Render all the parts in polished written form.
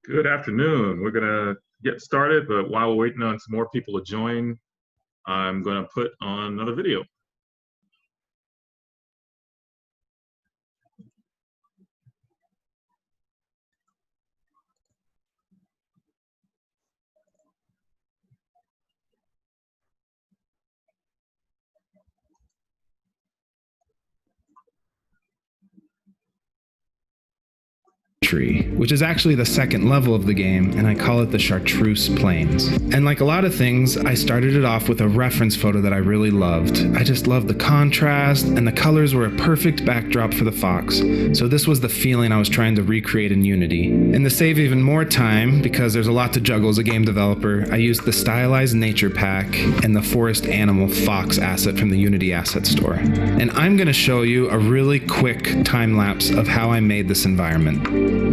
Good afternoon. We're going to get started, but while we're waiting on some more people to join, I'm going to put on another video. Which is actually the second level of the game, and I call it the Chartreuse Plains. And like a lot of things, I started it off with a reference photo that I really loved. I just loved the contrast, and the colors were a perfect backdrop for the fox. So this was the feeling I was trying to recreate in Unity. And to save even more time, because there's a lot to juggle as a game developer, I used the stylized nature pack and the forest animal fox asset from the Unity asset store. And I'm going to show you a really quick time lapse of how I made this environment.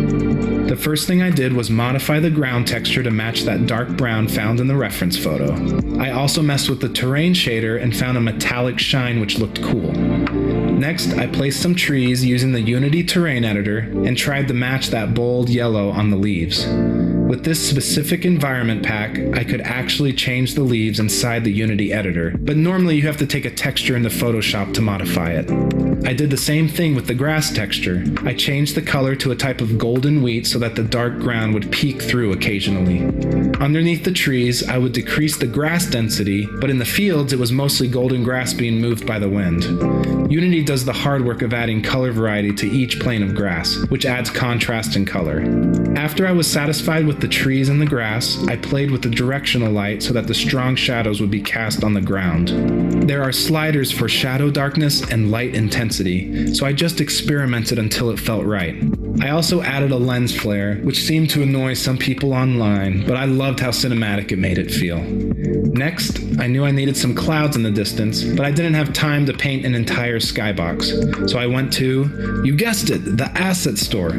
The first thing I did was modify the ground texture to match that dark brown found in the reference photo. I also messed with the terrain shader and found a metallic shine which looked cool. Next, I placed some trees using the Unity terrain editor and tried to match that bold yellow on the leaves. With this specific environment pack, I could actually change the leaves inside the Unity editor, but normally you have to take a texture into Photoshop to modify it. I did the same thing with the grass texture. I changed the color to a type of golden wheat so that the dark ground would peek through occasionally. Underneath the trees, I would decrease the grass density, but in the fields it was mostly golden grass being moved by the wind. Unity does the hard work of adding color variety to each plane of grass, which adds contrast and color. After I was satisfied with the trees and the grass, I played with the directional light so that the strong shadows would be cast on the ground. There are sliders for shadow darkness and light intensity, so I just experimented until it felt right. I also added a lens flare, which seemed to annoy some people online, but I loved how cinematic it made it feel. Next, I knew I needed some clouds in the distance, but I didn't have time to paint an entire skybox, so I went to, you guessed it, the asset store.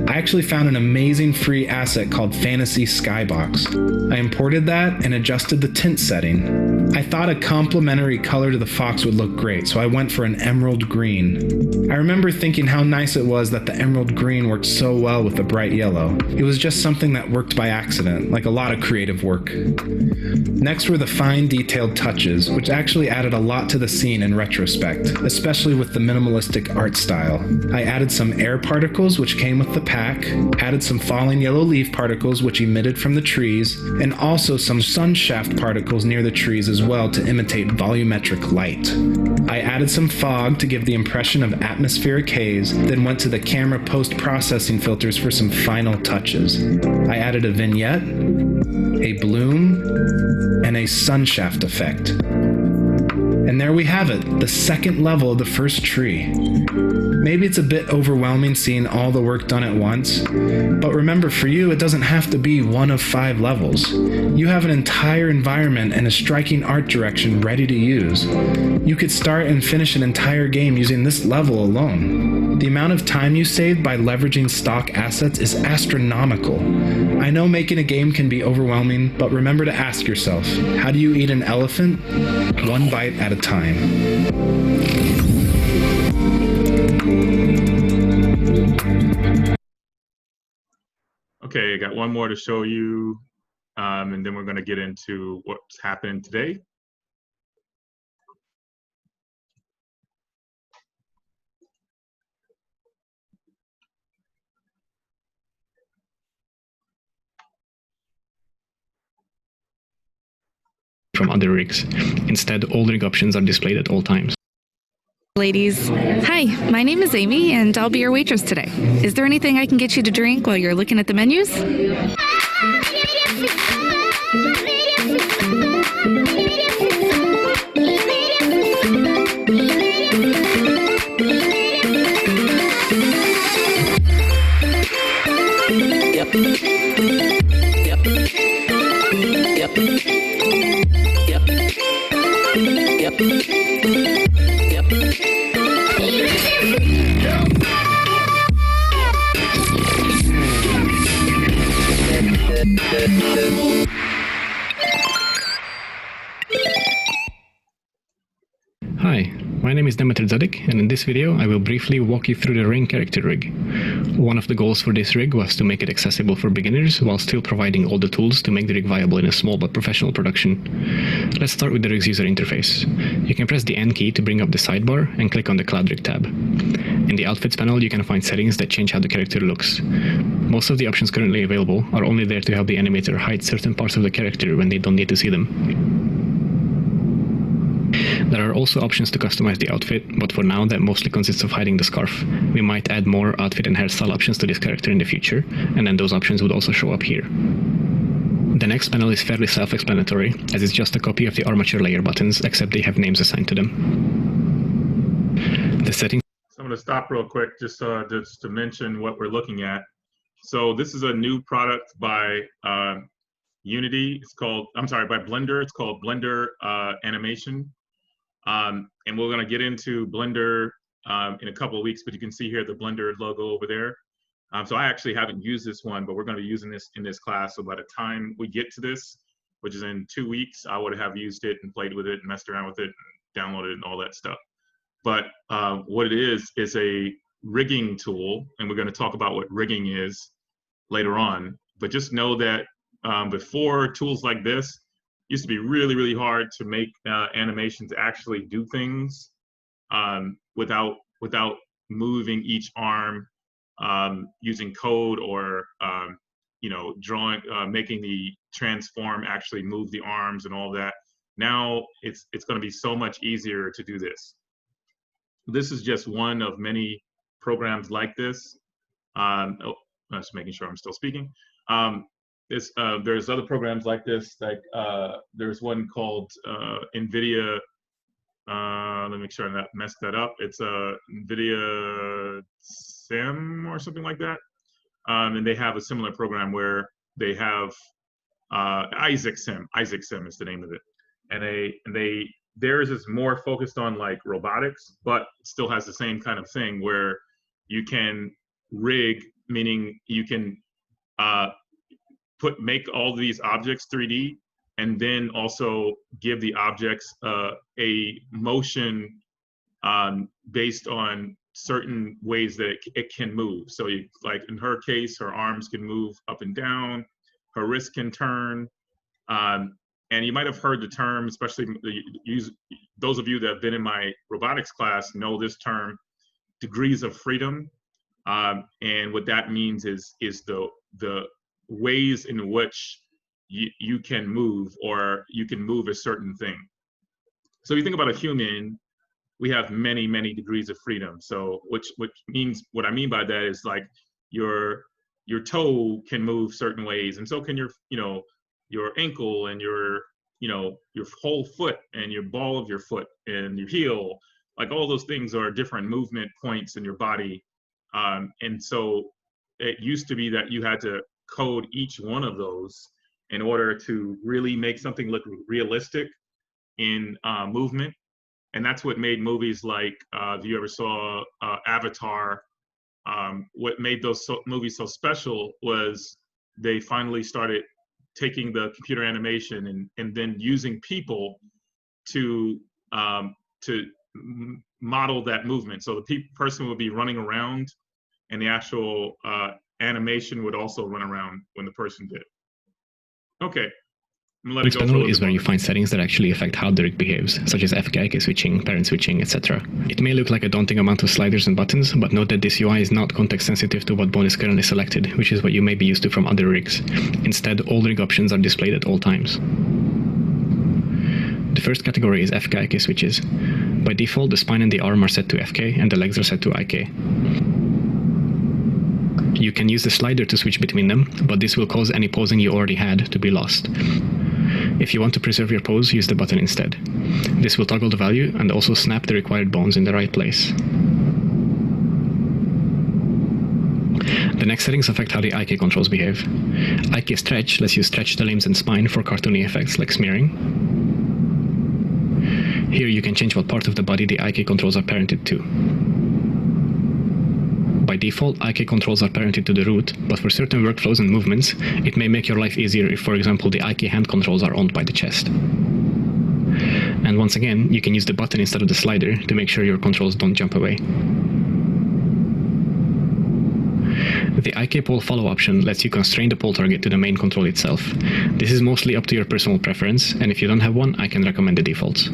I actually found an amazing free asset called Fantasy Skybox. I imported that and adjusted the tint setting. I thought a complementary color to the fox would look great, so I went for an emerald green. I remember thinking how nice it was that the emerald green worked so well with the bright yellow. It was just something that worked by accident, like a lot of creative work. Next were the fine detailed touches, which actually added a lot to the scene in retrospect, especially with the minimalistic art style. I added some air particles which came with the pack, added some falling yellow leaf particles which emitted from the trees, and also some sun shaft particles near the trees as well to imitate volumetric light. I added some fog to give the impression of atmospheric haze, then went to the camera post-processing filters for some final touches. I added a vignette, a bloom, and a sun shaft effect. And there we have it, the second level of the first tree. Maybe it's a bit overwhelming seeing all the work done at once, but remember, for you it doesn't have to be one of 5 levels. You have an entire environment and a striking art direction ready to use. You could start and finish an entire game using this level alone. The amount of time you save by leveraging stock assets is astronomical. I know making a game can be overwhelming, but remember to ask yourself, how do you eat an elephant? One bite at a time. Okay, I got one more to show you, and then we're going to get into what's happening today. From other rigs. Instead, all rig options are displayed at all times. Ladies, hi, my name is Amy and I'll be your waitress today. Is there anything I can get you to drink while you're looking at the menus? Hi, my name is is Demeter Zadik, and in this video I will briefly walk you through the Ring character rig. One of the goals for this rig was to make it accessible for beginners while still providing all the tools to make the rig viable in a small but professional production. Let's start with the rig's user interface. You can press the N key to bring up the sidebar and click on the Cloud Rig tab. In the Outfits panel you can find settings that change how the character looks. Most of the options currently available are only there to help the animator hide certain parts of the character when they don't need to see them. There are also options to customize the outfit, but for now that mostly consists of hiding the scarf. We might add more outfit and hairstyle options to this character in the future, and then those options would also show up here. The next panel is fairly self-explanatory, as it's just a copy of the armature layer buttons, except they have names assigned to them. The settings. So I'm going to stop real quick just to mention what we're looking at. So this is a new product by Unity. By Blender. It's called Blender Animation. And we're going to get into Blender in a couple of weeks, but you can see here the Blender logo over there. So I actually haven't used this one, but we're going to be using this in this class. So by the time we get to this, which is in 2 weeks, I would have used it and played with it and messed around with it and downloaded it and all that stuff. But what it is a rigging tool, and we're going to talk about what rigging is later on. But just know that before tools like this, used to be really, really hard to make animations actually do things without moving each arm using code or drawing, making the transform actually move the arms and all that. Now it's going to be so much easier to do this. This is just one of many programs like this. I'm just making sure I'm still speaking. There's other programs like this, like there's one called NVIDIA, let me make sure I not messed that up. It's NVIDIA Sim or something like that. And they have a similar program where they have Isaac Sim is the name of it. And theirs is more focused on like robotics, but still has the same kind of thing where you can rig, meaning you can make all these objects 3D, and then also give the objects a motion based on certain ways that it can move. So like in her case, her arms can move up and down, her wrist can turn, and you might have heard the term, especially those of you that have been in my robotics class know this term, degrees of freedom. And what that means is the ways in which you can move, or you can move a certain thing. So if you think about a human, we have many, many degrees of freedom. So which means, what I mean by that is like your toe can move certain ways, and so can your ankle and your whole foot and your ball of your foot and your heel. Like all those things are different movement points in your body. And so it used to be that you had to code each one of those in order to really make something look realistic in movement. And that's what made movies like, if you ever saw Avatar, what made those movies so special was they finally started taking the computer animation and then using people to model that movement. So the person would be running around, and the actual animation would also run around when the person did. Okay. This panel is where you find settings that actually affect how the rig behaves, such as FK switching, parent switching, etc. It may look like a daunting amount of sliders and buttons, but note that this UI is not context sensitive to what bone is currently selected, which is what you may be used to from other rigs. Instead, all rig options are displayed at all times. The first category is FK switches. By default, the spine and the arm are set to FK, and the legs are set to IK. You can use the slider to switch between them, but this will cause any posing you already had to be lost. If you want to preserve your pose, use the button instead. This will toggle the value and also snap the required bones in the right place. The next settings affect how the IK controls behave. IK stretch lets you stretch the limbs and spine for cartoony effects like smearing. Here you can change what part of the body the IK controls are parented to. By default, IK controls are parented to the root, but for certain workflows and movements, it may make your life easier if, for example, the IK hand controls are owned by the chest. And once again, you can use the button instead of the slider to make sure your controls don't jump away. The IK pole follow option lets you constrain the pole target to the main control itself. This is mostly up to your personal preference, and if you don't have one, I can recommend the defaults.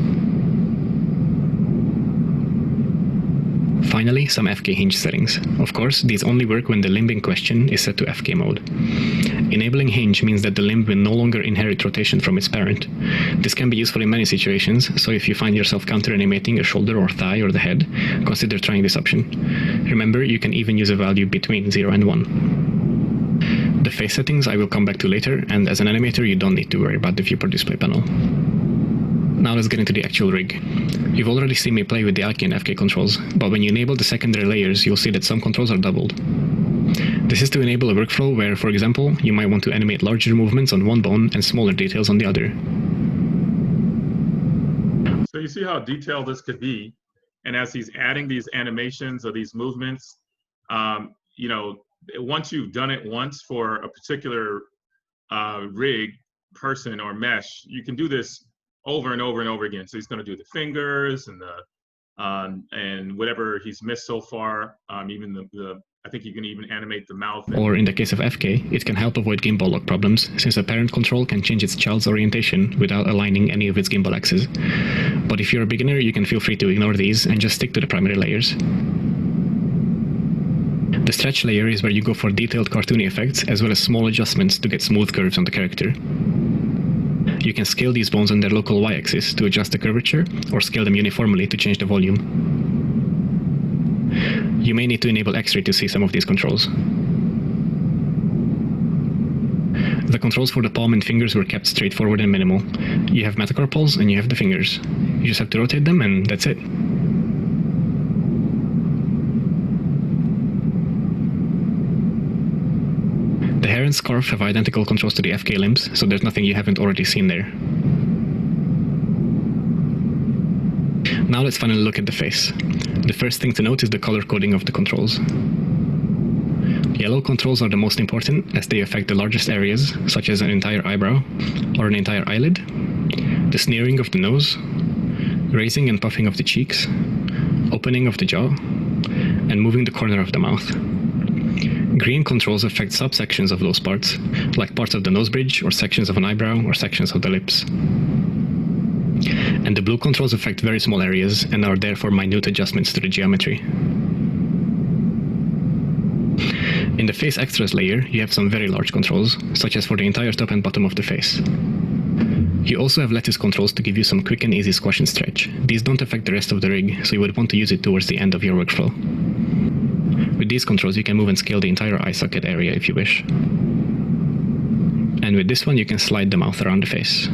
Finally, some FK hinge settings. Of course, these only work when the limb in question is set to FK mode. Enabling hinge means that the limb will no longer inherit rotation from its parent. This can be useful in many situations, so if you find yourself counter-animating a shoulder or thigh or the head, consider trying this option. Remember, you can even use a value between 0 and 1. The face settings I will come back to later, and as an animator you don't need to worry about the viewport display panel. Now let's get into the actual rig. You've already seen me play with the IK and FK controls, but when you enable the secondary layers, you'll see that some controls are doubled. This is to enable a workflow where, for example, you might want to animate larger movements on one bone and smaller details on the other. So you see how detailed this could be, and as he's adding these animations or these movements, you know, once you've done it once for a particular rig, person, or mesh, you can do this over and over and over again. So he's going to do the fingers and the and whatever he's missed so far. Even the I think you can even animate the mouth. Or in the case of FK, it can help avoid gimbal lock problems, since a parent control can change its child's orientation without aligning any of its gimbal axes. But if you're a beginner, you can feel free to ignore these and just stick to the primary layers. The stretch layer is where you go for detailed cartoony effects as well as small adjustments to get smooth curves on the character. You can scale these bones on their local y-axis to adjust the curvature, or scale them uniformly to change the volume. You may need to enable X-ray to see some of these controls. The controls for the palm and fingers were kept straightforward and minimal. You have metacarpals and you have the fingers. You just have to rotate them and that's it. The hair and scarf have identical controls to the FK limbs, so there's nothing you haven't already seen there. Now let's finally look at the face. The first thing to note is the color coding of the controls. Yellow controls are the most important, as they affect the largest areas, such as an entire eyebrow or an entire eyelid, the sneering of the nose, raising and puffing of the cheeks, opening of the jaw, and moving the corner of the mouth. Green controls affect subsections of those parts, like parts of the nose bridge, or sections of an eyebrow, or sections of the lips. And the blue controls affect very small areas and are therefore minute adjustments to the geometry. In the face extras layer, you have some very large controls, such as for the entire top and bottom of the face. You also have lattice controls to give you some quick and easy squash and stretch. These don't affect the rest of the rig, so you would want to use it towards the end of your workflow. With these controls, you can move and scale the entire eye socket area if you wish. And with this one, you can slide the mouth around the face.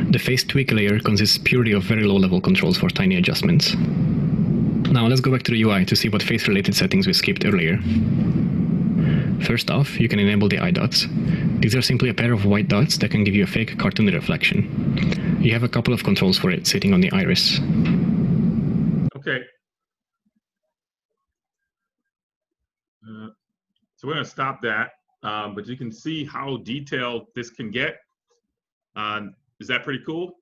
The face tweak layer consists purely of very low-level controls for tiny adjustments. Now let's go back to the UI to see what face-related settings we skipped earlier. First off, you can enable the eye dots. These are simply a pair of white dots that can give you a fake cartoon reflection. You have a couple of controls for it sitting on the iris. Okay. So we're going to stop that, but you can see how detailed this can get. Is that pretty cool?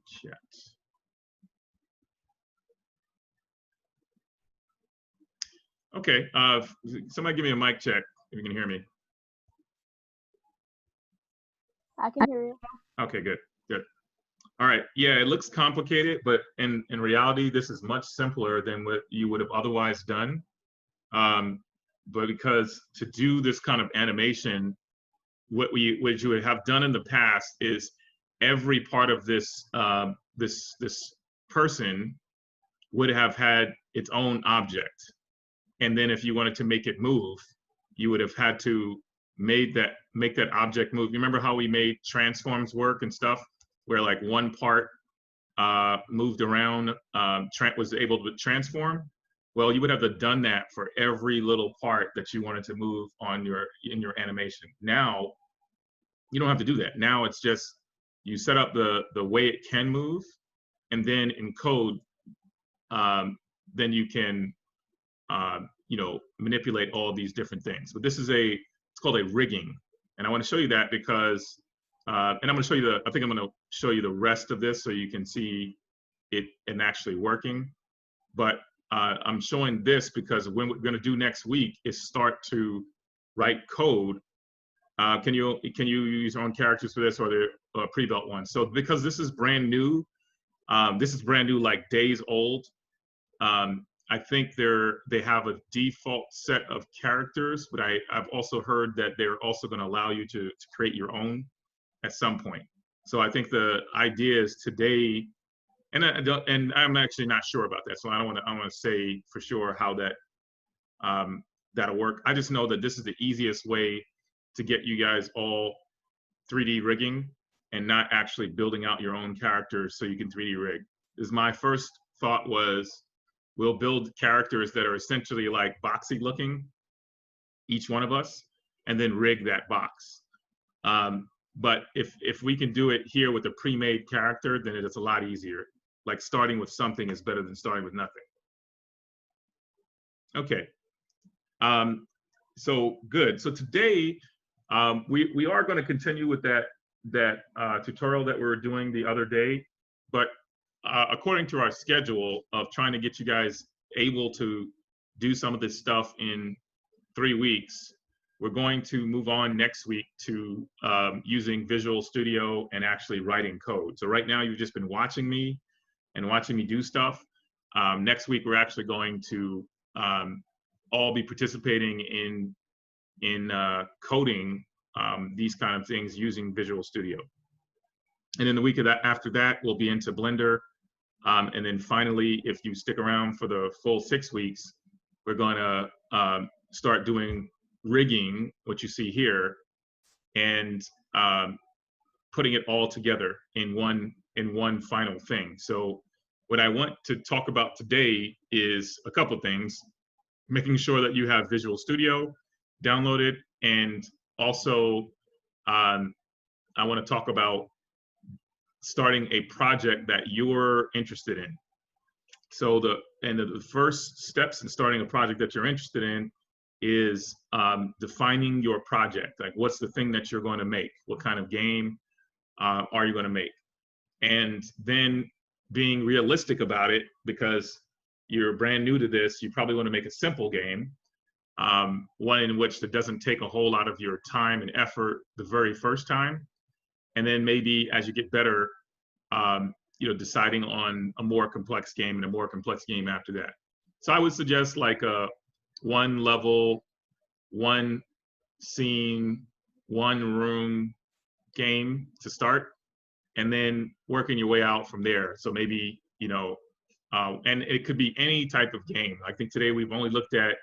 Chat. Okay, somebody give me a mic check if you can hear me. I can hear you. Okay, good, good. All right, yeah, it looks complicated, but in reality, this is much simpler than what you would have otherwise done. But because to do this kind of animation, what you would have done in the past is every part of this this person would have had its own object, and then if you wanted to make it move, you would have had to make that object move. You remember how we made transforms work and stuff, where like one part moved around, was able to transform? Well, you would have done that for every little part that you wanted to move on in your animation. Now, you don't have to do that. Now it's just, you set up the way it can move, and then in code, then you can, you know, manipulate all these different things. But this is a it's called a rigging. And I want to show you that because, and I'm going to show you I think I'm going to show you the rest of this so you can see it and actually working. But I'm showing this because what we're going to do next week is start to write code. Can you use your own characters for this, or the pre-built ones? So because this is brand new, like days old. I think they have a default set of characters, but I've also heard that they're also going to allow you to create your own at some point. So I think the idea is today, and I'm actually not sure about that, so I don't want to say for sure how that that'll work. I just know that this is the easiest way to get you guys all 3D rigging and not actually building out your own characters so you can 3D rig. Is my first thought was, we'll build characters that are essentially like boxy looking, each one of us, and then rig that box. But if we can do it here with a pre-made character, then it's a lot easier. Like starting with something is better than starting with nothing. Okay, so good. So today, we are gonna continue with that tutorial that we were doing the other day, but according to our schedule of trying to get you guys able to do some of this stuff in 3 weeks, we're going to move on next week to using Visual Studio and actually writing code. So right now you've just been watching me do stuff. Next week we're actually going to all be participating in coding these kind of things using Visual Studio. And then the week after that, we'll be into Blender. And then finally, if you stick around for the full 6 weeks, we're going to start doing rigging, what you see here, and putting it all together in one final thing. So what I want to talk about today is a couple things: making sure that you have Visual Studio downloaded, and also I want to talk about starting a project that you're interested in. So the first steps in starting a project that you're interested in is defining your project. Like, what's the thing that you're going to make? What kind of game are you going to make? And then being realistic about it, because you're brand new to this, you probably want to make a simple game, one in which that doesn't take a whole lot of your time and effort the very first time. And then maybe as you get better, deciding on a more complex game and a more complex game after that. So I would suggest like a 1 level, 1 scene, 1 room game to start, and then working your way out from there. So maybe, and it could be any type of game. I think today we've only looked at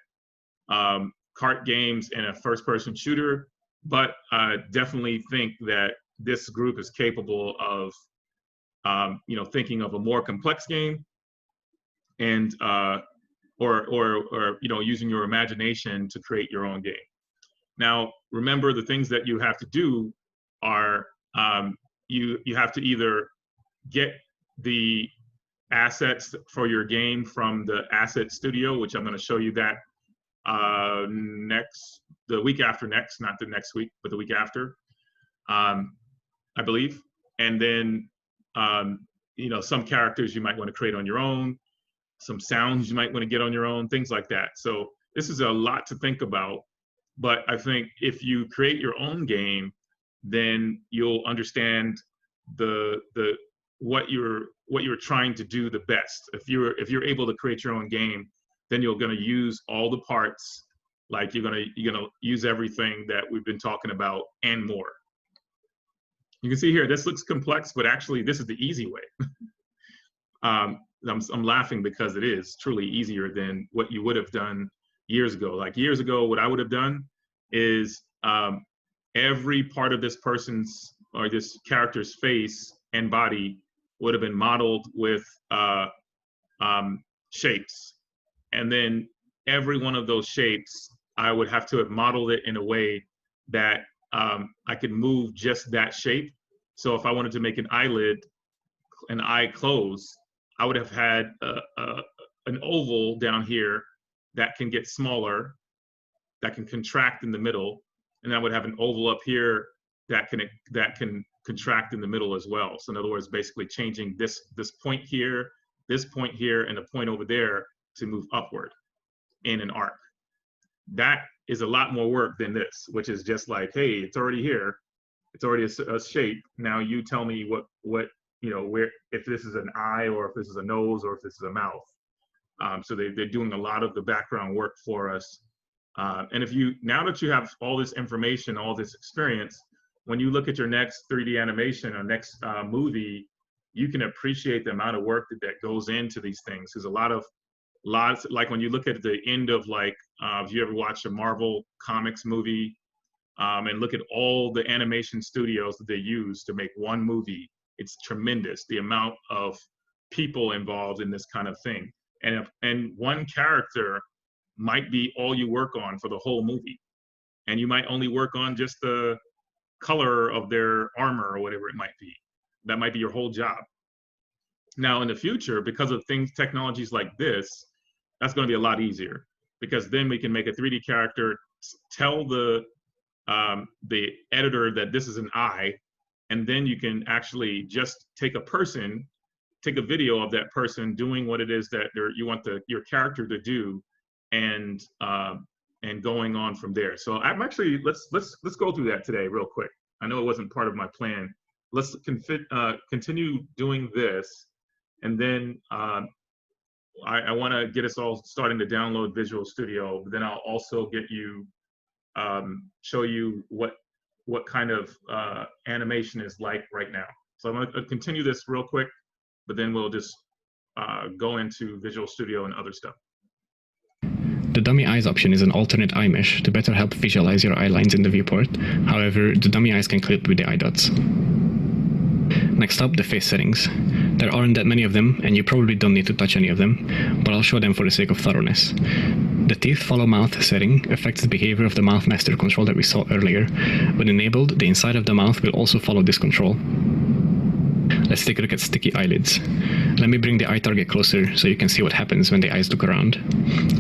kart games and a first-person shooter, but definitely think that this group is capable of, thinking of a more complex game, and or using your imagination to create your own game. Now, remember, the things that you have to do are you have to either get the assets for your game from the Asset Studio, which I'm going to show you that the week after next, not the next week, but the week after, I believe. And then, some characters you might want to create on your own, some sounds you might want to get on your own, things like that. So this is a lot to think about, but I think if you create your own game, then you'll understand what you're trying to do the best. If you're able to create your own game, then you're going to use all the parts, like you're going to use everything that we've been talking about and more. You can see here, this looks complex, but actually this is the easy way. I'm laughing because it is truly easier than what you would have done years ago. Like years ago, what I would have done is every part of this person's or this character's face and body would have been modeled with shapes. And then every one of those shapes, I would have to have modeled it in a way that I could move just that shape. So if I wanted to make an eyelid, an eye close, I would have had an oval down here that can get smaller, that can contract in the middle, and I would have an oval up here that can contract in the middle as well. So in other words, basically changing this point here, and a point over there to move upward in an arc. That is a lot more work than this, which is just like, hey, it's already here. It's already a shape. Now you tell me what where, if this is an eye, or if this is a nose, or if this is a mouth. So they're doing a lot of the background work for us. And now that you have all this information, all this experience, when you look at your next 3D animation or next movie, you can appreciate the amount of work that goes into these things. There's lots, like when you look at the end of if you ever watch a Marvel Comics movie, and look at all the animation studios that they use to make one movie, it's tremendous, the amount of people involved in this kind of thing. And one character might be all you work on for the whole movie. And you might only work on just the color of their armor or whatever it might be. That might be your whole job. Now in the future, because of technologies like this, that's going to be a lot easier, because then we can make a 3D character, tell the editor that this is an eye, and then you can actually just take a video of that person doing what it is that you want your character to do, and going on from there. So I'm actually, let's go through that today real quick. I know it wasn't part of my plan. Let's continue doing this, and then I want to get us all starting to download Visual Studio. But then I'll also show you what kind of animation is like right now. So I'm going to continue this real quick, but then we'll just go into Visual Studio and other stuff. The dummy eyes option is an alternate eye mesh to better help visualize your eye lines in the viewport. However, the dummy eyes can clip with the eye dots. Next up, the face settings. There aren't that many of them, and you probably don't need to touch any of them, but I'll show them for the sake of thoroughness. The teeth follow mouth setting affects the behavior of the mouth master control that we saw earlier. When enabled, the inside of the mouth will also follow this control. Let's take a look at sticky eyelids. Let me bring the eye target closer so you can see what happens when the eyes look around.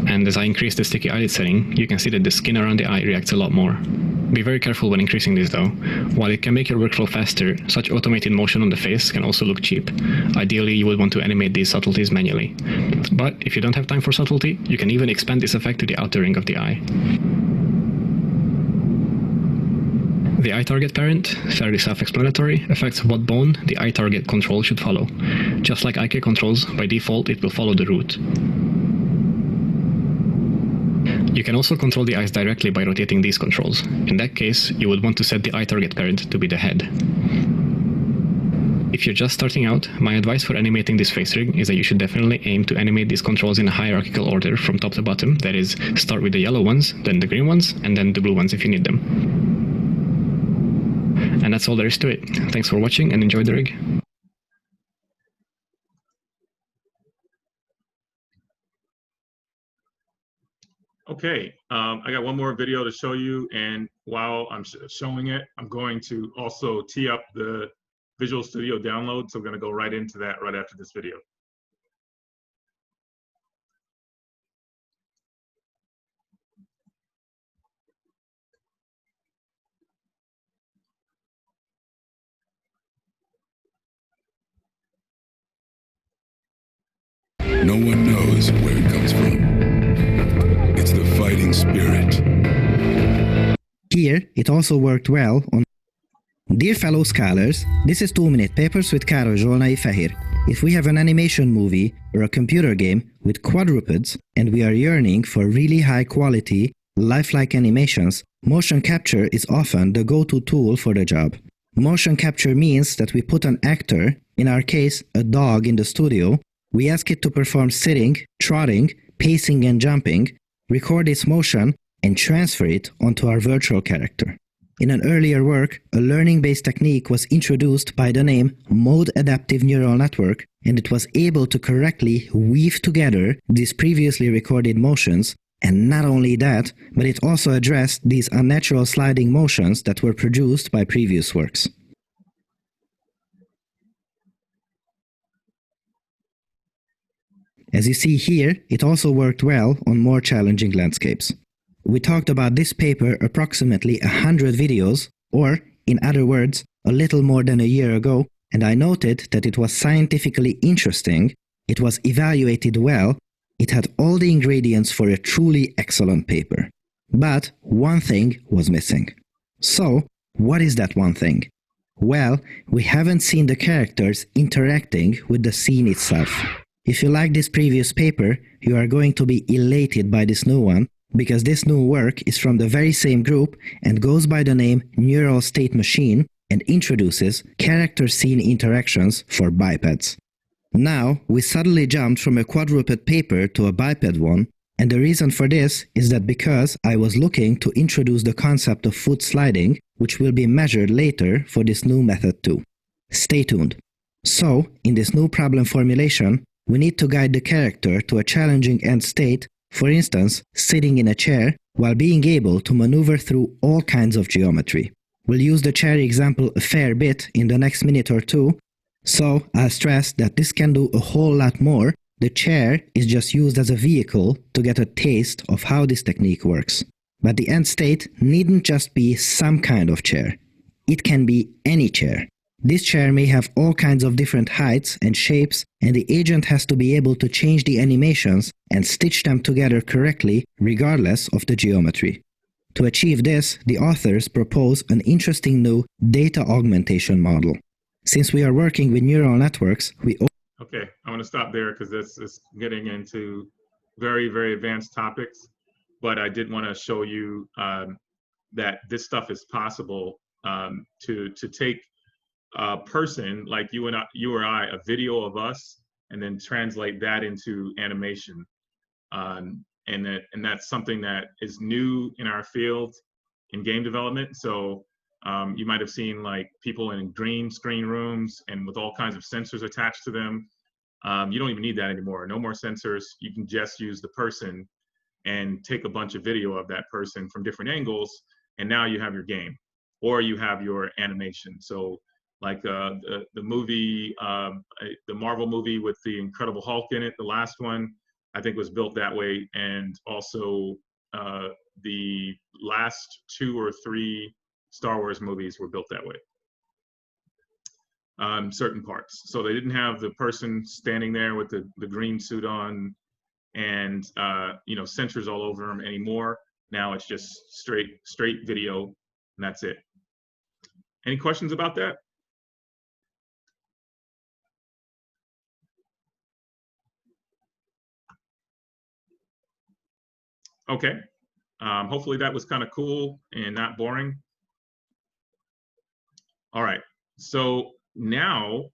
And as I increase the sticky eyelid setting, you can see that the skin around the eye reacts a lot more. Be very careful when increasing this though. While it can make your workflow faster, such automated motion on the face can also look cheap. Ideally, you would want to animate these subtleties manually. But if you don't have time for subtlety, you can even expand this effect to the outer ring of the eye. The eye target parent, fairly self-explanatory, affects what bone the eye target control should follow. Just like IK controls, by default it will follow the root. You can also control the eyes directly by rotating these controls. In that case, you would want to set the eye target parent to be the head. If you're just starting out, my advice for animating this face rig is that you should definitely aim to animate these controls in a hierarchical order from top to bottom. That is, start with the yellow ones, then the green ones, and then the blue ones if you need them. And that's all there is to it. Thanks for watching and enjoy the rig. Okay, I got one more video to show you, and while I'm showing it, I'm going to also tee up the Visual Studio download, so we're going to go right into that right after this video. No one knows where it comes from. It's the fighting spirit. Here, it also worked well on... Dear fellow scholars, this is 2-Minute Papers with Károly Zsolnai Fehér. If we have an animation movie or a computer game with quadrupeds and we are yearning for really high quality, lifelike animations, motion capture is often the go-to tool for the job. Motion capture means that we put an actor, in our case a dog, in the studio. We ask it to perform sitting, trotting, pacing and jumping, record its motion, and transfer it onto our virtual character. In an earlier work, a learning-based technique was introduced by the name Mode Adaptive Neural Network, and it was able to correctly weave together these previously recorded motions, and not only that, but it also addressed these unnatural sliding motions that were produced by previous works. As you see here, it also worked well on more challenging landscapes. We talked about this paper approximately 100 videos, or, in other words, a little more than a year ago, and I noted that it was scientifically interesting, it was evaluated well, it had all the ingredients for a truly excellent paper. But one thing was missing. So, what is that one thing? Well, we haven't seen the characters interacting with the scene itself. If you like this previous paper, you are going to be elated by this new one, because this new work is from the very same group and goes by the name Neural State Machine and introduces character-scene interactions for bipeds. Now, we suddenly jumped from a quadruped paper to a biped one, and the reason for this is that because I was looking to introduce the concept of foot sliding, which will be measured later for this new method too. Stay tuned. So, in this new problem formulation, we need to guide the character to a challenging end state, for instance, sitting in a chair, while being able to maneuver through all kinds of geometry. We'll use the chair example a fair bit in the next minute or two, so I'll stress that this can do a whole lot more. The chair is just used as a vehicle to get a taste of how this technique works. But the end state needn't just be some kind of chair. It can be any chair. This chair may have all kinds of different heights and shapes, and the agent has to be able to change the animations and stitch them together correctly regardless of the geometry. To achieve this, the authors propose an interesting new data augmentation model. Since we are working with neural networks, Okay, I'm going to stop there because this is getting into very, very advanced topics. But I did want to show you that this stuff is possible to take a person like you or I, a video of us, and then translate that into animation. And that's something that is new in our field in game development. So you might have seen like people in green screen rooms and with all kinds of sensors attached to them. You don't even need that anymore. No more sensors. You can just use the person and take a bunch of video of that person from different angles, and now you have your game, or you have your animation. So like the movie, the Marvel movie with the Incredible Hulk in it, the last one, I think was built that way. And also the last 2 or 3 Star Wars movies were built that way. Certain parts. So they didn't have the person standing there with the green suit on and sensors all over them anymore. Now it's just straight video, and that's it. Any questions about that? Okay. Hopefully that was kind of cool and not boring. All right. So now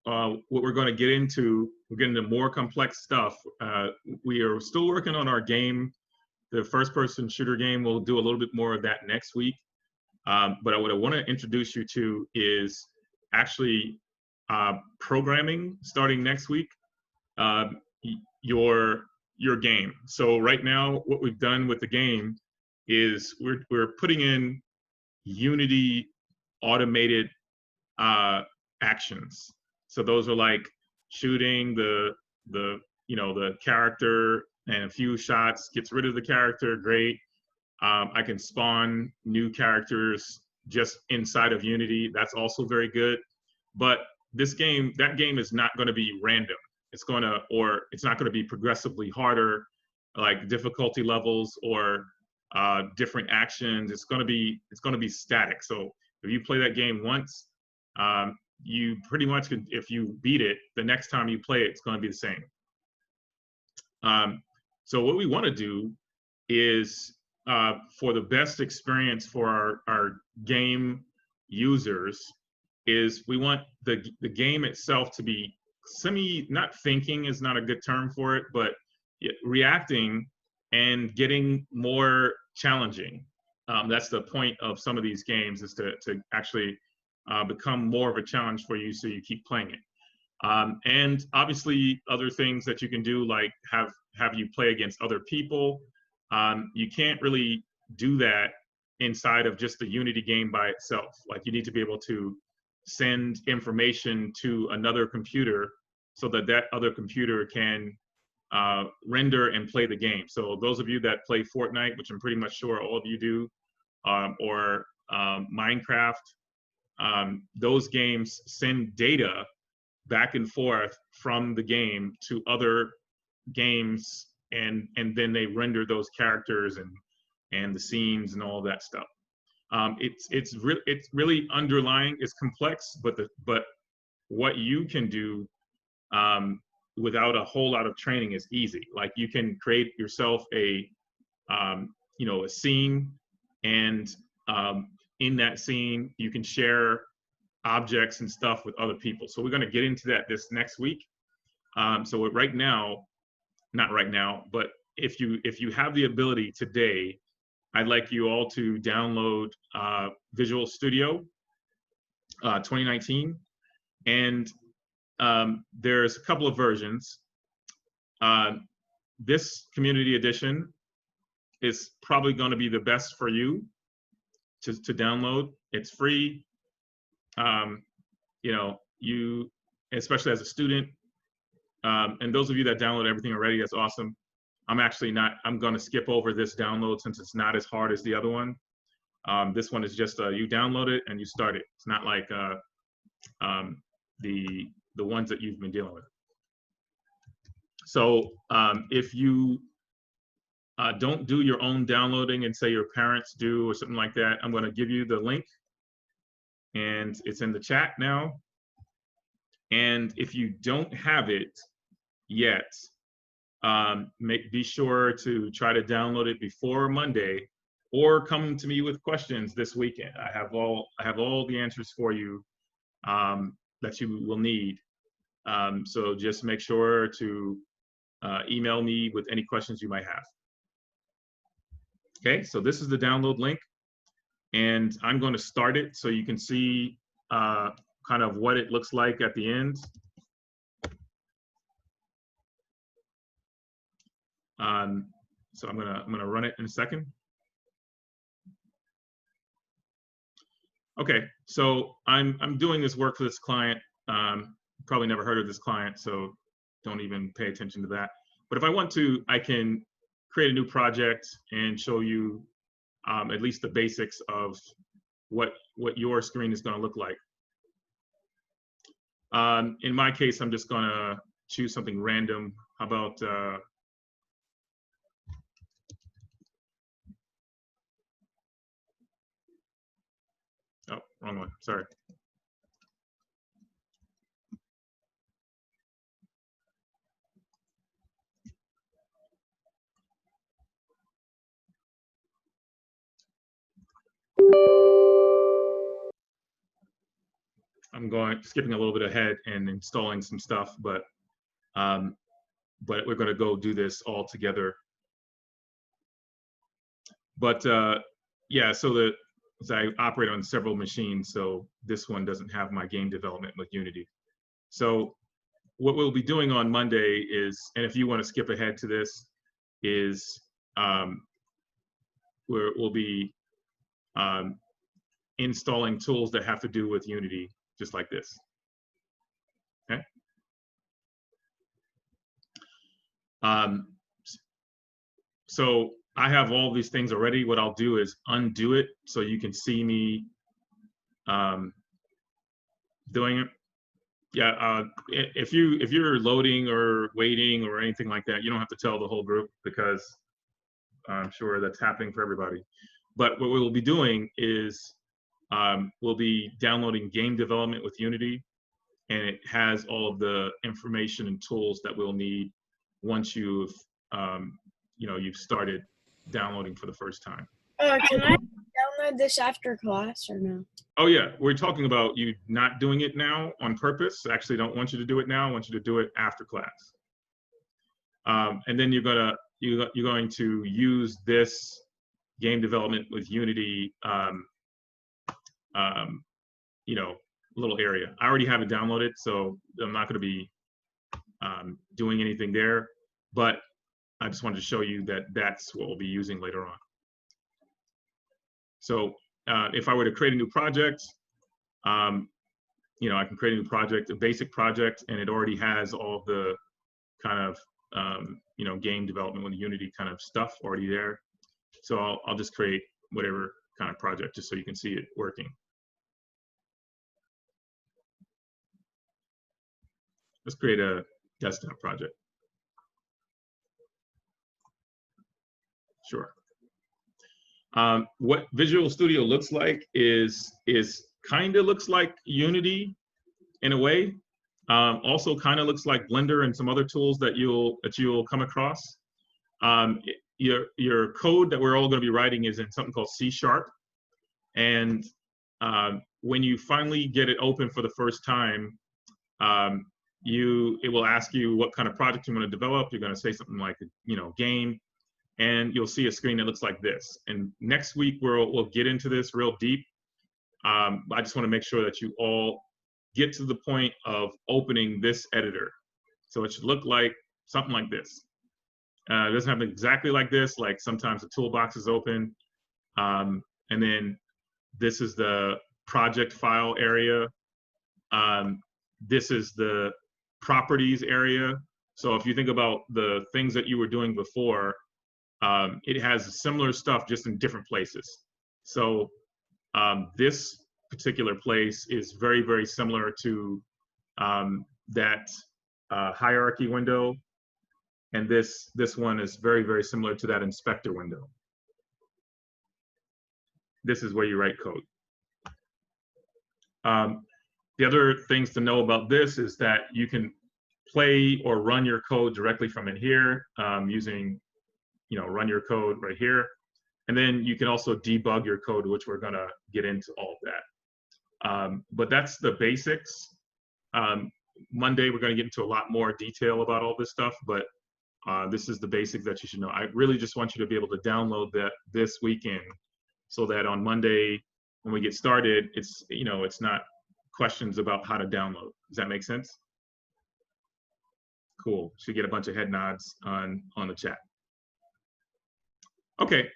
what we're going to get into, we're getting into more complex stuff. We are still working on our game. The first-person shooter game, we'll do a little bit more of that next week. But what I want to introduce you to is actually programming starting next week, your game. So right now, what we've done with the game is we're putting in Unity automated actions. So those are like shooting the character and a few shots, gets rid of the character, great. I can spawn new characters just inside of Unity. That's also very good. But that game is not going to be random. It's not going to be progressively harder, like difficulty levels or different actions. It's going to be static. So if you play that game once, you pretty much could, if you beat it, the next time you play it, it's going to be the same. So what we want to do is, for the best experience for our game users, is we want the game itself to be not thinking is not a good term for it, but reacting and getting more challenging. That's the point of some of these games, is to actually become more of a challenge for you, so you keep playing it. And obviously other things that you can do, like have you play against other people. You can't really do that inside of just the Unity game by itself. Like, you need to be able to send information to another computer so that other computer can render and play the game. So those of you that play Fortnite, which I'm pretty much sure all of you do, or Minecraft, those games send data back and forth from the game to other games, and then they render those characters and the scenes and all that stuff. It's really underlying. It's complex, but what you can do without a whole lot of training is easy. Like you can create yourself a scene, and in that scene you can share objects and stuff with other people. So we're going to get into that this next week. So right now, not right now, but if you have the ability today, I'd like you all to download Visual Studio 2019, and there's a couple of versions. This community edition is probably going to be the best for you to download. It's free. You, especially as a student, and those of you that download everything already, that's awesome. I'm going to skip over this download since it's not as hard as the other one. This one is just you download it and you start it. It's not like the ones that you've been dealing with. So if you don't do your own downloading and say your parents do or something like that, I'm going to give you the link, and it's in the chat now. And if you don't have it yet, be sure to try to download it before Monday, or come to me with questions this weekend. I have all the answers for you that you will need. So just make sure to email me with any questions you might have. Okay, so this is the download link, and I'm going to start it so you can see kind of what it looks like at the end. So I'm gonna run it in a second. Okay, so I'm doing this work for this client. Probably never heard of this client, so don't even pay attention to that. But if I want to, I can create a new project and show you at least the basics of what your screen is going to look like. In my case, I'm just going to choose something random. How about oh, wrong one, sorry. I'm skipping a little bit ahead and installing some stuff, but we're going to go do this all together. But yeah, so I operate on several machines, so this one doesn't have my game development with Unity. So what we'll be doing on Monday is, and if you want to skip ahead to this, is we'll be installing tools that have to do with Unity, just like this. Okay. So I have all these things already. What I'll do is undo it so you can see me doing it. Yeah, if you're loading or waiting or anything like that, you don't have to tell the whole group, because I'm sure that's happening for everybody. But what we'll be doing is we'll be downloading game development with Unity, and it has all of the information and tools that we'll need once you've you've started downloading for the first time. Can I download this after class or no? Oh yeah, we're talking about you not doing it now on purpose. I actually don't want you to do it now. I want you to do it after class. And then you're going to use this game development with Unity, little area. I already have it downloaded, so I'm not going to be doing anything there. But I just wanted to show you that that's what we'll be using later on. So if I were to create a new project, I can create a new project, a basic project, and it already has all the kind of you know, game development with Unity kind of stuff already there. So I'll just create whatever kind of project just so you can see it working. Let's create a desktop project. Sure. What Visual Studio looks like is kind of looks like Unity in a way. Also kind of looks like Blender and some other tools that you'll come across. Your code that we're all going to be writing is in something called C#, and when you finally get it open for the first time, it will ask you what kind of project you want to develop. You're going to say something like, you know, game, and you'll see a screen that looks like this. And next week we'll get into this real deep. I just want to make sure that you all get to the point of opening this editor. So it should look like something like this. It doesn't have exactly like this, like sometimes the toolbox is open. And then this is the project file area. This is the properties area. So if you think about the things that you were doing before, it has similar stuff just in different places. So this particular place is very, very similar to that hierarchy window. And this one is very, very similar to that inspector window. This is where you write code. The other things to know about this is that you can play or run your code directly from in here using, you know, run your code right here. And then you can also debug your code, which we're gonna get into all of that. But that's the basics. Monday, we're gonna get into a lot more detail about all this stuff, but this is the basics that you should know. I really just want you to be able to download that this weekend so that on Monday, when we get started, it's, you know, it's not questions about how to download. Does that make sense? Cool. Should get a bunch of head nods on the chat. Okay,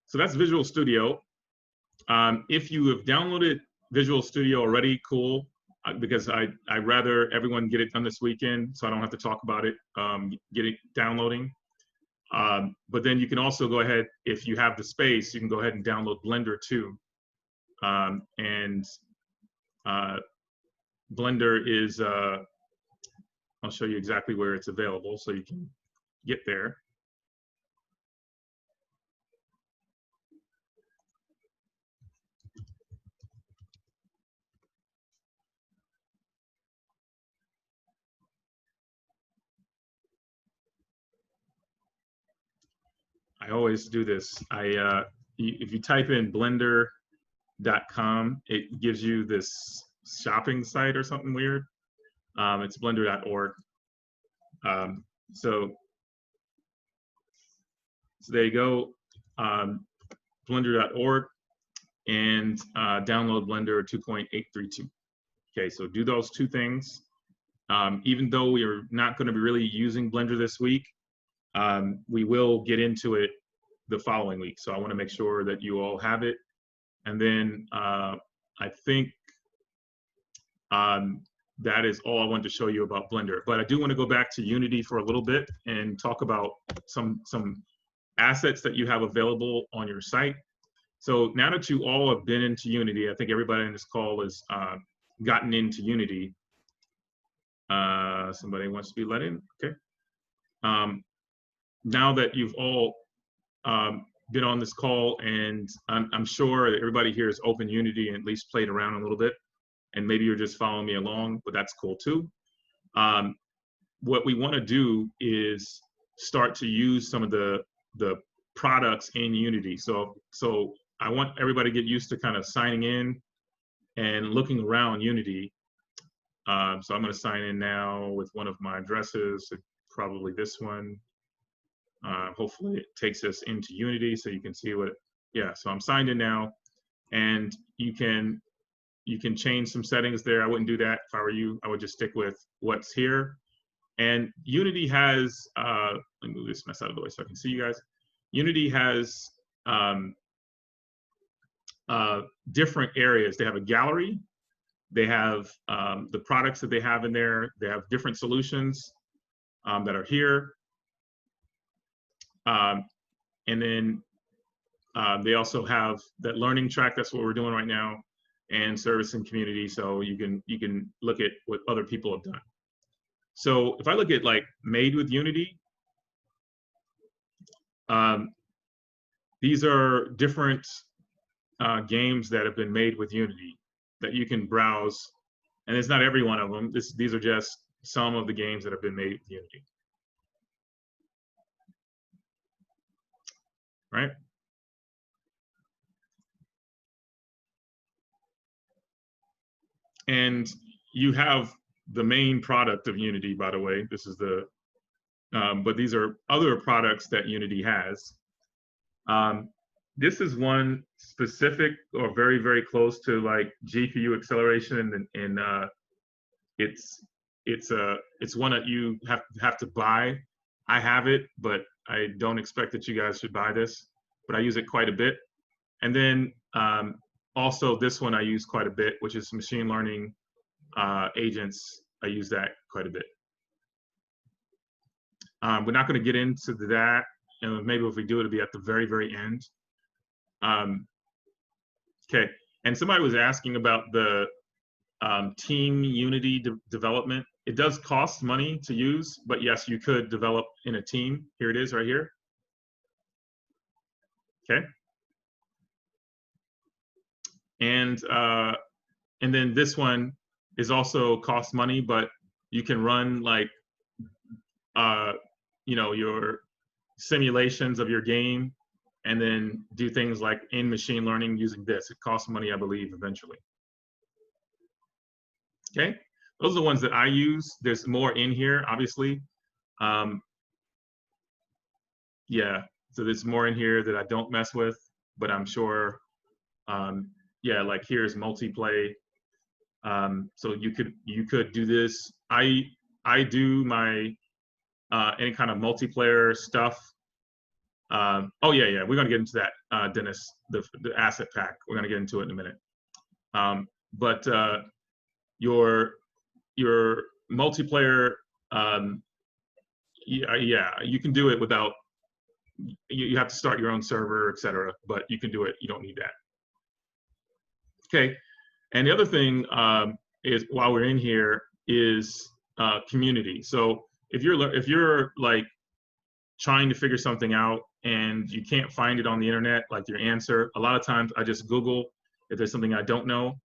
so that's Visual Studio. If you have downloaded Visual Studio already, cool, because I'd rather everyone get it done this weekend so I don't have to talk about it, get it downloading. But then you can also go ahead, if you have the space, you can go ahead and download Blender too. And Blender is, I'll show you exactly where it's available so you can get there. I always do this. If you type in blender.com, it gives you this shopping site or something weird. It's blender.org. So there you go, blender.org, and download Blender 2.832. Okay, so do those two things. Even though we are not going to be really using Blender this week, we will get into it the following week. So I want to make sure that you all have it. And then I think that is all I wanted to show you about Blender. But I do want to go back to Unity for a little bit and talk about some assets that you have available on your site. So now that you all have been into Unity, I think everybody in this call has gotten into Unity. Somebody wants to be let in? Okay. Now that you've all been on this call, and I'm sure that everybody here has opened Unity and at least played around a little bit, and maybe you're just following me along, but that's cool too. What we want to do is start to use some of the products in Unity. So I want everybody to get used to kind of signing in and looking around Unity. So I'm going to sign in now with one of my addresses, probably this one. Hopefully it takes us into Unity so you can see what, yeah, so I'm signed in now, and you can change some settings there. I wouldn't do that if I were you. I would just stick with what's here. And Unity has, let me move this mess out of the way so I can see you guys. Unity has different areas. They have a gallery. They have the products that they have in there. They have different solutions that are here. And then they also have that learning track. That's what we're doing right now, and service and community. So you can look at what other people have done. So if I look at like made with Unity, these are different games that have been made with Unity that you can browse, and it's not every one of them. These are just some of the games that have been made with Unity. Right? And you have the main product of Unity, by the way. This is the, but these are other products that Unity has. This is one specific or very, very close to like GPU acceleration, and it's one that you have to buy. I have it, but I don't expect that you guys should buy this, but I use it quite a bit. And then also this one I use quite a bit, which is machine learning agents. I use that quite a bit. We're not going to get into that, and maybe if we do, it'll be at the very, very end. Okay, and somebody was asking about the Team Unity development. It does cost money to use, but yes, you could develop in a team. Here it is right here. Okay. And then this one is also cost money, but you can run like, you know, your simulations of your game and then do things like in machine learning using this. It costs money, I believe, eventually. Okay, those are the ones that I use. There's more in here, obviously. Yeah, so there's more in here that I don't mess with, but I'm sure, yeah, like here's multiplay. So you could do this. I do my any kind of multiplayer stuff. Oh yeah, we're gonna get into that, Dennis, the asset pack. We're gonna get into it in a minute. But your multiplayer, yeah, you can do it without. You have to start your own server, etc. But you can do it. You don't need that. Okay, and the other thing is, while we're in here, is community. So if you're like trying to figure something out and you can't find it on the internet, like your answer, a lot of times I just Google if there's something I don't know.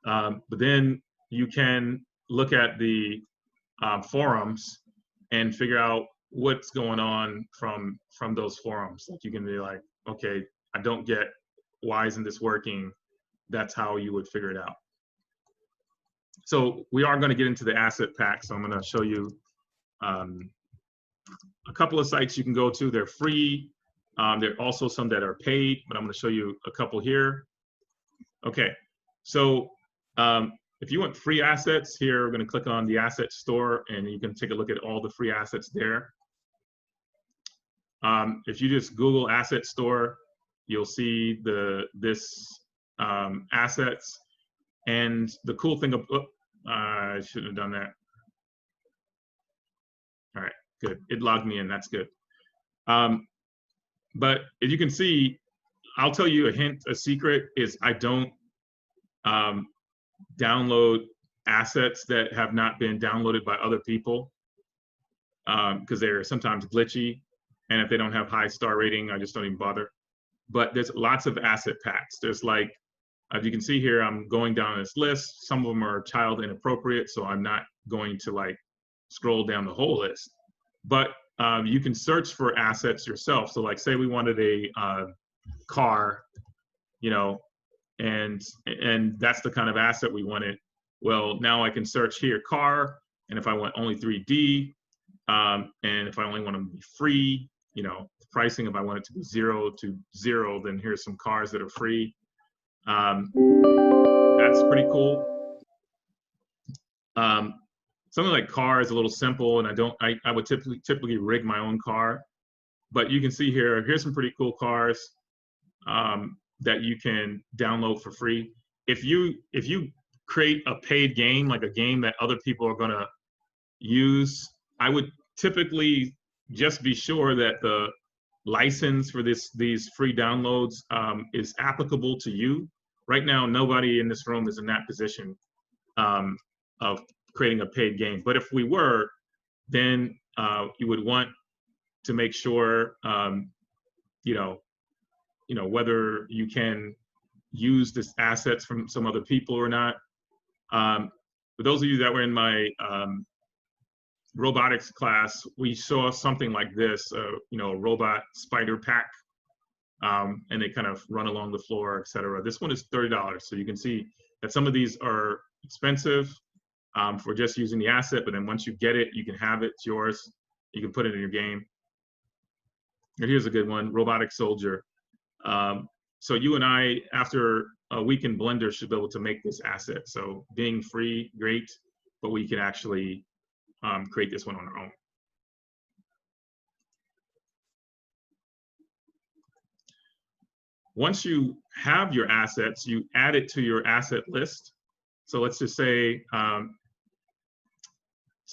But then you can look at the forums and figure out what's going on from those forums. Like you can be like, okay, I don't get, why isn't this working? That's how you would figure it out. So we are going to get into the asset pack. So I'm going to show you a couple of sites you can go to. They're free. There are also some that are paid, but I'm going to show you a couple here. Okay, so if you want free assets, here we're going to click on the asset store, and you can take a look at all the free assets there. If you just Google asset store, you'll see this assets. And the cool thing of, I shouldn't have done that. All right, good. It logged me in, that's good. But as you can see, I'll tell you a hint, a secret is I don't download assets that have not been downloaded by other people because they're sometimes glitchy. And if they don't have high star rating, I just don't even bother. But there's lots of asset packs. There's like, as you can see here, I'm going down this list. Some of them are child inappropriate, so I'm not going to like scroll down the whole list. But you can search for assets yourself. So like say we wanted a car, you know, and that's the kind of asset we wanted. Well, now I can search here car, and if I want only 3D, and if I only want them to be free, you know, pricing, if I want it to be 0 to 0, then here's some cars that are free. That's pretty cool. Something like car is a little simple, and I would typically rig my own car. But you can see here, here's some pretty cool cars that you can download for free. If you create a paid game, like a game that other people are gonna use, I would typically just be sure that license for these free downloads is applicable to you. Right now, nobody in this room is in that position of creating a paid game. But if we were, then you would want to make sure, you know, whether you can use this assets from some other people or not. For those of you that were in my robotics class, we saw something like this, you know, a robot spider pack, and they kind of run along the floor, etc. This one is $30. So you can see that some of these are expensive for just using the asset, but then once you get it, you can have it, it's yours. You can put it in your game. And here's a good one, Robotic Soldier. So you and I, after a week in Blender, should be able to make this asset. So being free, great, but we can actually create this one on our own. Once you have your assets, you add it to your asset list. So let's just say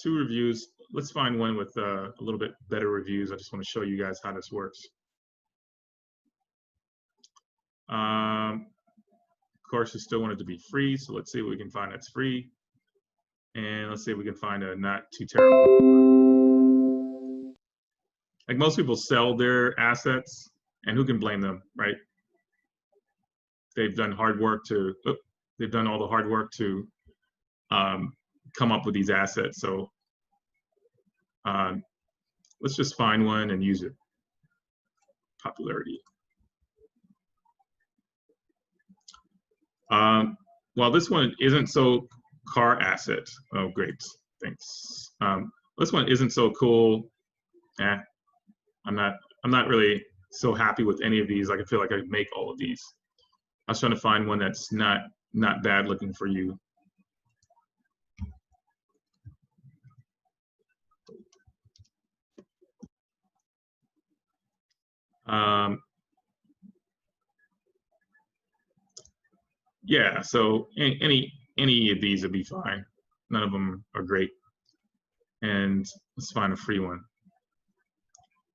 2 reviews. Let's find one with a little bit better reviews. I just want to show you guys how this works. Of course, you still want it to be free. So let's see what we can find that's free. And let's see if we can find a not too terrible. Like most people sell their assets, and who can blame them, right? They've done hard work to, they've done all the hard work to come up with these assets. So let's just find one and use it. Popularity. Well, this one isn't so car asset. Oh, great, thanks. This one isn't so cool. I'm not really so happy with any of these. I feel like I could make all of these. I was trying to find one that's not bad looking for you. Yeah, so any of these would be fine. None of them are great. And let's find a free one.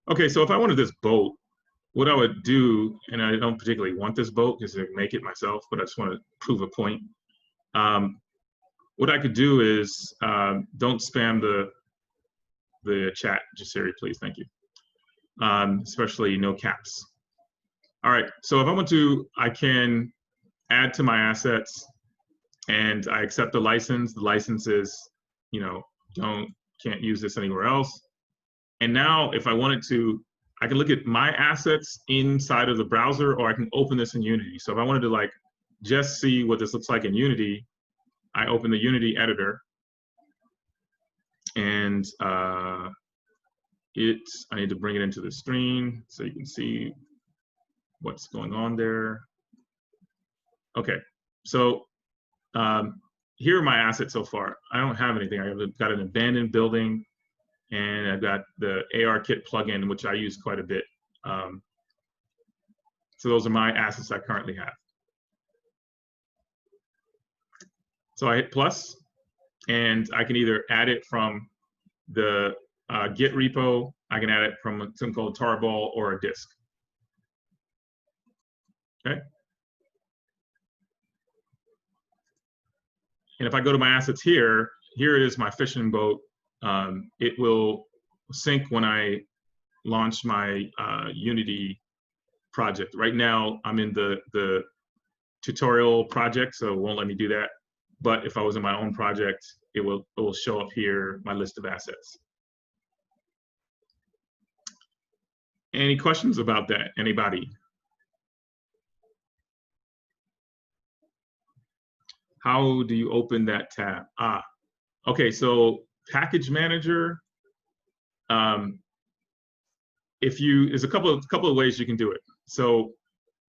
Okay, so if I wanted this boat, what I would do, and I don't particularly want this boat because I make it myself, but I just want to prove a point. What I could do is, don't spam the chat, Jasiri, please, thank you. Especially no caps. All right, so if I want to, I can add to my assets and I accept the license. The license is, you know, can't use this anywhere else. And now if I wanted to, I can look at my assets inside of the browser, or I can open this in Unity. So if I wanted to like just see what this looks like in Unity, I open the Unity editor, and I need to bring it into the screen so you can see what's going on there. Okay, so here are my assets so far. I don't have anything. I've got an abandoned building, and I've got the ARKit plugin, which I use quite a bit. So those are my assets I currently have. So I hit plus, and I can either add it from the Git repo, I can add it from something called Tarball or a disk. Okay. And if I go to my assets here, here it is, my fishing boat. It will sync when I launch my Unity project. Right now, I'm in the tutorial project, so it won't let me do that. But if I was in my own project, it will show up here, my list of assets. Any questions about that? Anybody? How do you open that tab? Okay, so package manager. There's a couple of ways you can do it. So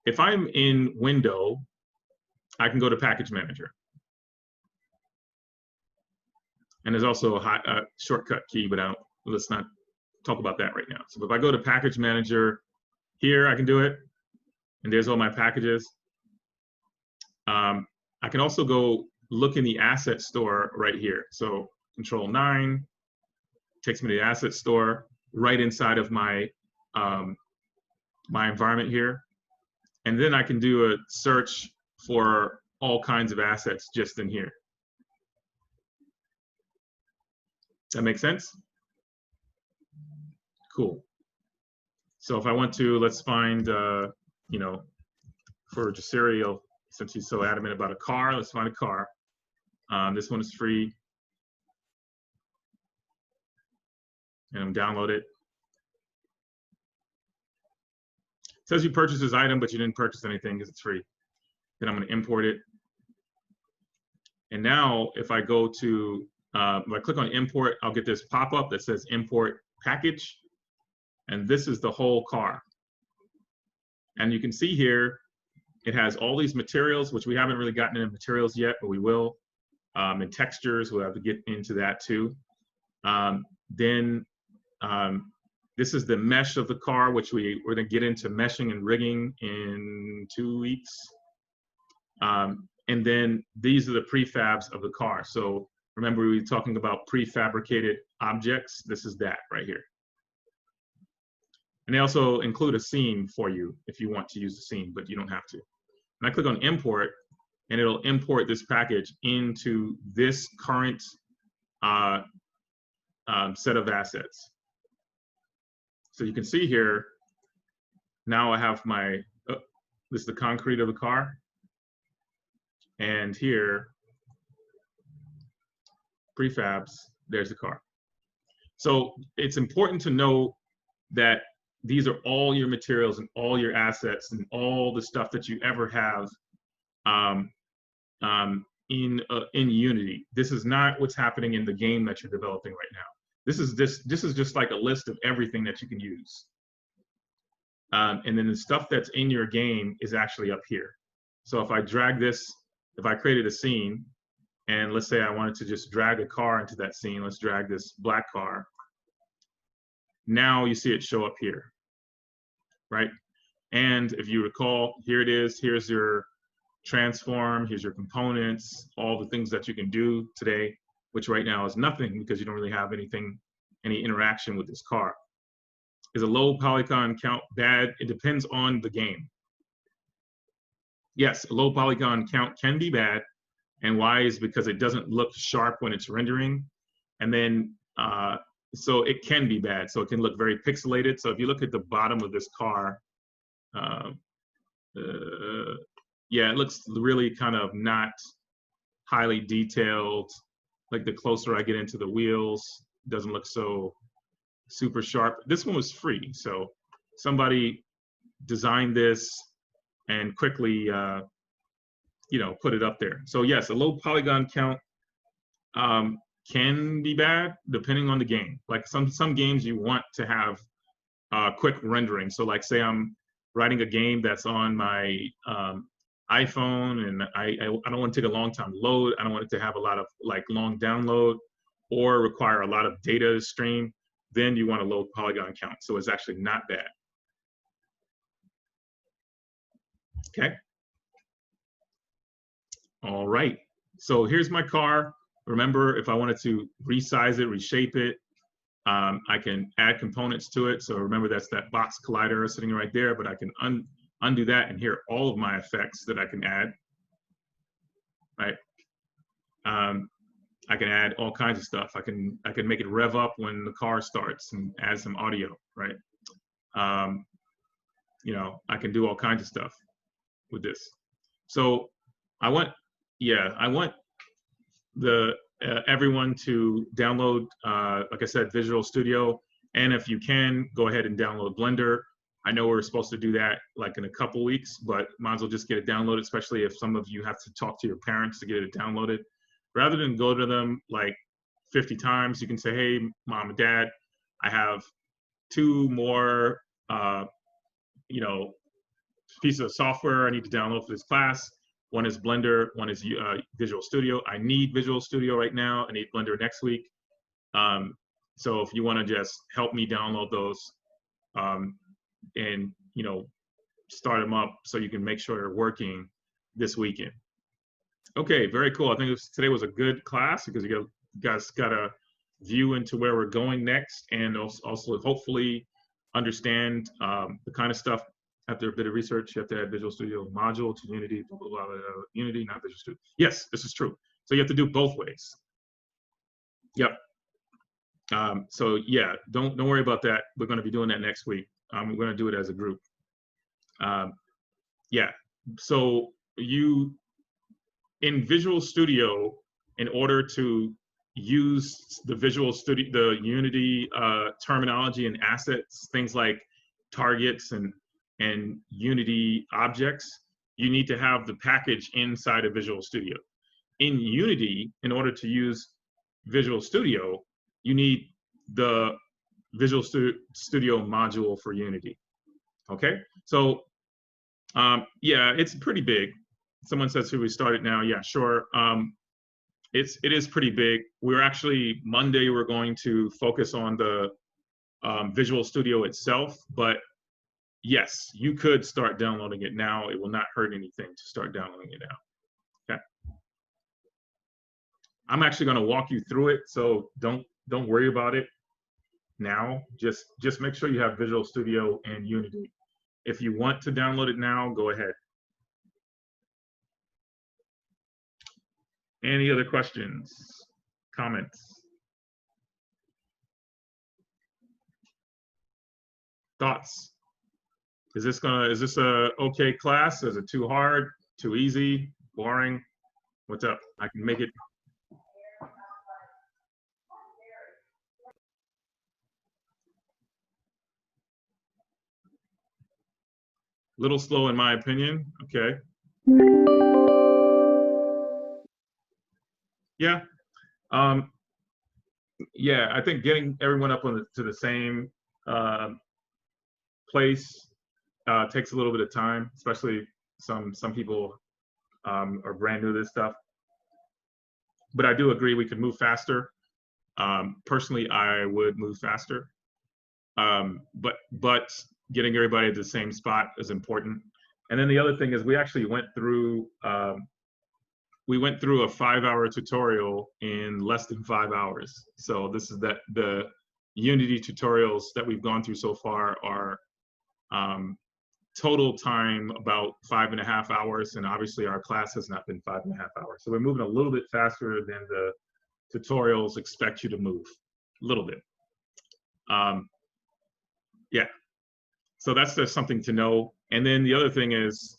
if I'm in window, I can go to package manager. And there's also a shortcut key, but let's not talk about that right now. So if I go to package manager, here I can do it, and there's all my packages. I can also go look in the asset store right here. So Control-9 takes me to the asset store right inside of my my environment here. And then I can do a search for all kinds of assets just in here. That make sense? Cool. So if I want to, let's find, you know, for Jasiriel, since he's so adamant about a car, let's find a car. This one is free. And I'm download it. It says you purchased this item, but you didn't purchase anything because it's free. Then I'm going to import it. And now if I go to, if I click on import, I'll get this pop-up that says import package. And this is the whole car. And you can see here, it has all these materials, which we haven't really gotten into materials yet, but we will. And textures, we'll have to get into that too. This is the mesh of the car, which we're going to get into meshing and rigging in 2 weeks. And then these are the prefabs of the car. So remember, we were talking about prefabricated objects. This is that right here. And they also include a scene for you if you want to use the scene, but you don't have to. And I click on import, and it'll import this package into this current set of assets. So you can see here, now I have my, this is the concrete of the car. And here, prefabs, there's the car. So it's important to know that these are all your materials and all your assets and all the stuff that you ever have in Unity. This is not what's happening in the game that you're developing right now. This is just like a list of everything that you can use. And then the stuff that's in your game is actually up here. So if I drag this, if I created a scene, and let's say I wanted to just drag a car into that scene, let's drag this black car. Now you see it show up here, right? And if you recall, here it is, here's your transform, here's your components, all the things that you can do today, which right now is nothing because you don't really have anything, any interaction with this car. Is a low polygon count bad? It depends on the game. Yes, a low polygon count can be bad. And why is because it doesn't look sharp when it's rendering. And then, so it can be bad. So it can look very pixelated. So if you look at the bottom of this car, yeah, it looks really kind of not highly detailed. Like the closer I get into the wheels, it doesn't look so super sharp. This one was free. So somebody designed this and quickly, you know, put it up there. So yes, a low polygon count can be bad depending on the game. Like some games you want to have quick rendering. So like say I'm writing a game that's on my iPhone and I don't want to take a long time to load. I don't want it to have a lot of like long download or require a lot of data to stream. Then you want a low polygon count. So it's actually not bad. Okay. All right. So here's my car. Remember, if I wanted to resize it, reshape it, I can add components to it. So remember, that's that box collider sitting right there, but I can undo that and here are all of my effects that I can add, right? I can add all kinds of stuff. I can make it rev up when the car starts and add some audio, right? You know, I can do all kinds of stuff with this. So I want the everyone to download, like I said, Visual Studio, and if you can, go ahead and download Blender. I know we're supposed to do that like in a couple weeks, but might as well just get it downloaded, especially if some of you have to talk to your parents to get it downloaded. Rather than go to them like 50 times, you can say, hey, mom and dad, I have 2 more, you know, pieces of software I need to download for this class. One is Blender, one is Visual Studio. I need Visual Studio right now. I need Blender next week. So if you want to just help me download those and, you know, start them up so you can make sure they're working this weekend. Okay, very cool. I think today was a good class because you guys got a view into where we're going next and also hopefully understand the kind of stuff After a bit of research, you have to add Visual Studio module to Unity, blah, blah, blah, blah, Unity, not Visual Studio. Yes, this is true. So you have to do both ways. Yep. So yeah, don't worry about that. We're going to be doing that next week. We're going to do it as a group. Yeah. So in Visual Studio, in order to use the Visual Studio, the Unity terminology and assets, things like targets and Unity objects, you need to have the package inside of Visual Studio. In Unity, in order to use Visual Studio, you need the Visual Studio module for Unity. Okay, so yeah, it's pretty big. Someone says, should we start it now? Yeah, sure. It is pretty big. We're actually, Monday, we're going to focus on the Visual Studio itself, but yes, you could start downloading it now. It will not hurt anything to start downloading it now. Okay. I'm actually going to walk you through it, so don't worry about it now. Just make sure you have Visual Studio and Unity. If you want to download it now, go ahead. Any other questions, comments, thoughts? Is this a okay class? Is it too hard, too easy, boring? What's up? I can make it. Little slow in my opinion. Okay. Yeah. Yeah, I think getting everyone up to the same place takes a little bit of time, especially some people are brand new to this stuff. But I do agree we could move faster. Personally, I would move faster. But getting everybody at the same spot is important. And then the other thing is we actually went through a 5-hour tutorial in less than 5 hours. So this is the Unity tutorials that we've gone through so far are total time about 5.5 hours. And obviously our class has not been 5.5 hours. So we're moving a little bit faster than the tutorials expect you to move, a little bit. Yeah, so that's just something to know. And then the other thing is,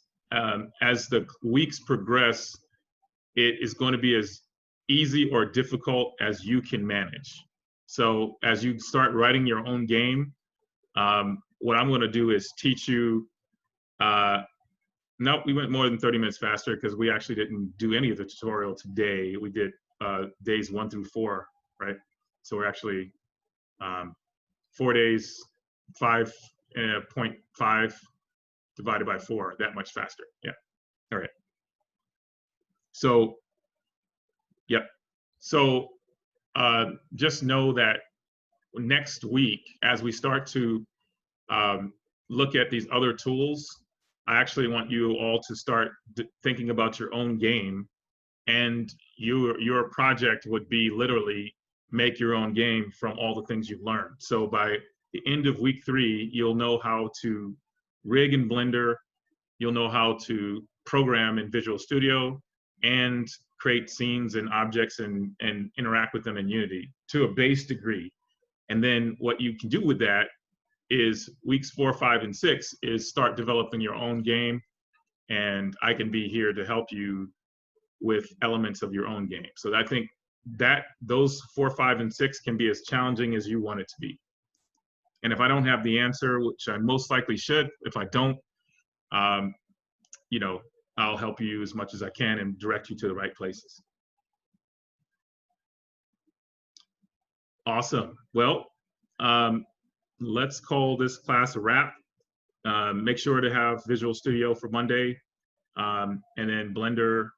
as the weeks progress, it is going to be as easy or difficult as you can manage. So as you start writing your own game, what I'm going to do is teach you, no, we went more than 30 minutes faster because we actually didn't do any of the tutorial today. We did days 1 through 4, right? So we're actually 4 days, 5.5 divided by 4, that much faster. Yeah. All right. So, yep. So just know that next week, as we start to look at these other tools, I actually want you all to start thinking about your own game, and your project would be literally make your own game from all the things you've learned. So by the end of week 3, you'll know how to rig in Blender, you'll know how to program in Visual Studio, and create scenes and objects and interact with them in Unity to a base degree. And then what you can do with that is weeks 4, 5, and 6 is start developing your own game. And I can be here to help you with elements of your own game. So I think that those 4, 5, and 6 can be as challenging as you want it to be. And if I don't have the answer, which I most likely should, if I don't, you know, I'll help you as much as I can and direct you to the right places. Awesome. Well, let's call this class a wrap. Make sure to have Visual Studio for Monday, and then Blender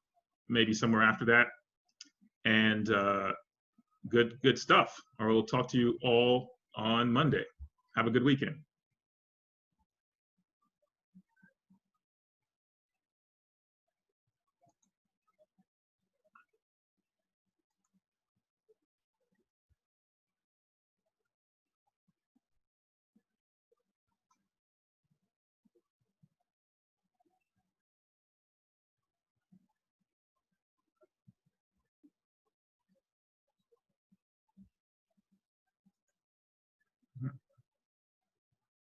maybe somewhere after that. And good stuff. Or we'll talk to you all on Monday. Have a good weekend.